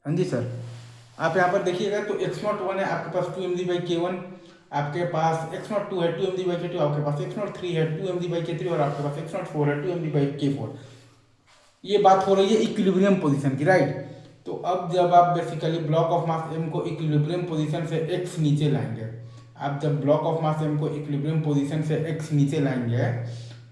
हाँ जी सर। आप यहाँ पर देखिएगा तो एक्स नॉट वन है आपके पास 2 mg/k1, आपके पास एक्स नॉट टू है 2 mg/k2, आपके पास एक्स नॉट थ्री है 2 mg/k3 और आपके पास एक्स नॉट फोर है 2 mg/k4। ये बात हो रही है इक्विलिब्रियम पोजीशन की, राइट। तो अब जब आप basically block of mass M को इक्विलिब्रियम पोजीशन से एक्स नीचे लाएंगे, आप जब ब्लॉक ऑफ मास एम को इक्विलिब्रियम पोजीशन से एक्स नीचे लाएंगे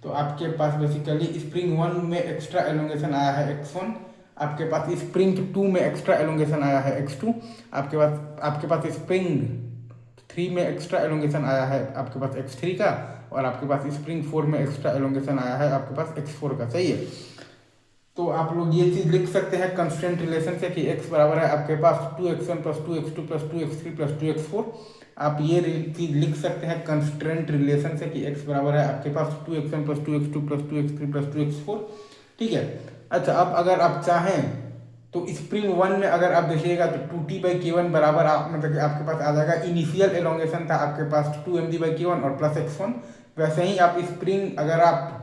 तो आपके पास बेसिकली स्प्रिंग वन में एक्स्ट्रा एलोंगेशन आया है x1, आपके पास स्प्रिंग टू में एक्स्ट्रा एलोंगेशन आया है x2, आपके पास स्प्रिंग थ्री में एक्स्ट्रा एलोंगेशन आया है आपके पास x3 का, और आपके पास स्प्रिंग फोर में एक्स्ट्रा एलोंगेशन आया है आपके पास x4 का। सही है। तो आप लोग ये चीज लिख सकते हैं कंस्टेंट रिलेशन से कि x बराबर है आपके पास 2x1 plus 2x2 plus 2x3 plus 2x4। आप ये चीज लिख सकते हैं कंस्टेंट रिलेशन से कि x बराबर है आपके पास 2x1 plus 2x2 plus 2x3 plus 2x4। ठीक है। अच्छा, अब अगर आप चाहें तो स्प्रिंग वन में अगर आप देखिएगा तो 2t/k1 बराबर मतलब कि आपके पास आ जाएगा, इनिशियल एलोंगेशन था आपके पास 2mg/k1 और प्लस x1। वैसे ही आप स्प्रिंग अगर आप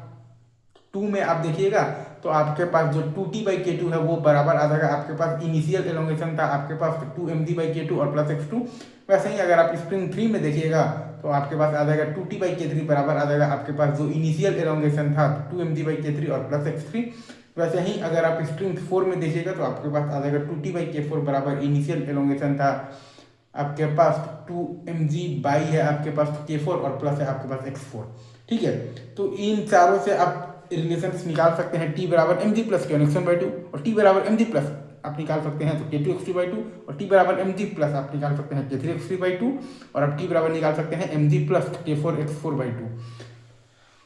टू में आप देखिएगा तो आपके पास जो 2t/k2 है वो बराबर आ जाएगा, आपके पास इनिशियल एलोंगेशन था आपके पास 2mg/k2 और प्लस x2। वैसे ही अगर आप स्प्रिंग थ्री में देखिएगा तो आपके पास आ जाएगा 2t/k3 बराबर आ जाएगा आपके पास जो इनिशियल एलोंगेशन था 2mg/k3 और प्लस x3। वैसे ही अगर आप स्प्रिंग फोर में देखिएगा तो आपके पास आ जाएगा 2t/k4 बराबर इनिशियल एलोंगेशन था आपके पास 2mg/ है आपके पास k4 और प्लस है आपके पास x4। ठीक है। तो इन चारों से आप रिलेशन निकाल सकते हैं, t बराबर mg प्लस k1 x1/2 और t बराबर mg प्लस आप निकाल सकते हैं तो k2 x2/2 और t बराबर mg प्लस आप निकाल सकते हैं k3 x3/2 और आप t बराबर निकाल सकते हैं mg प्लस k4 x4/2।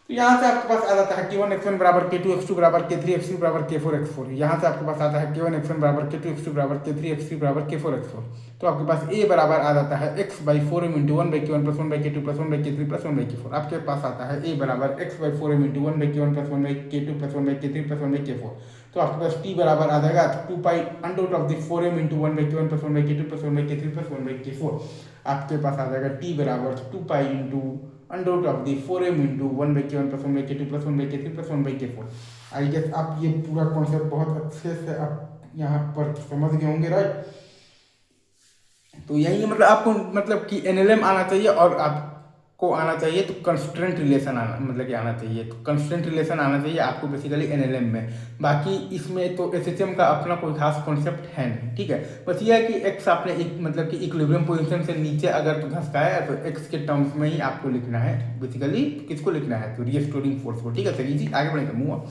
तो यहाँ से आपके पास आ जाता है k1 x1 बराबर k2 x2 बराबर k3 x3 बराबर k4 x4। यहाँ से आपके पास आता है k1 x1 बराबर k2 x2 बराबर k3 x3 बराबर k4 x4। तो आपके पास a बराबर आ जाता है x/4m × 1/k1 plus 1/k2 plus 1/k3 plus 1/k4। आपके पास आता है a बराबर x/4m × 1/k1 plus 1/k2 plus 1/k3 plus 1/k4। तो आपके पास t बराबर आ जाएगा 2π√4m × 1/k1 plus 1/k2 plus 1/k3 plus 1/k4। आपके पास आ जाएगा t बराबर 2π × 4m × 1/k1 plus 1/k2 plus 1/k3 plus 1/k4। I guess आप ये पूरा कॉन्सेप्ट बहुत अच्छे से आप यहाँ पर समझ गए होंगे, राइट। तो यही मतलब आपको मतलब कि एनएलएम आना चाहिए और आपको आना चाहिए तो कंस्ट्रेंट रिलेशन आना मतलब कि आना चाहिए, तो कंस्ट्रेंट रिलेशन आना चाहिए आपको बेसिकली एनएलएम में। बाकी इसमें तो एसएचएम का अपना कोई खास कॉन्सेप्ट है नहीं। ठीक है। बस ये है कि एक्स आपने एक मतलब कि इक्विलिब्रियम पोजीशन से नीचे अगर तो धसकाया तो एक्स के टर्म्स में ही आपको लिखना है बेसिकली। किसको लिखना है तो रीस्टोरिंग फोर्स को। ठीक है सर, इजी आगे बढ़ेंगे मूव।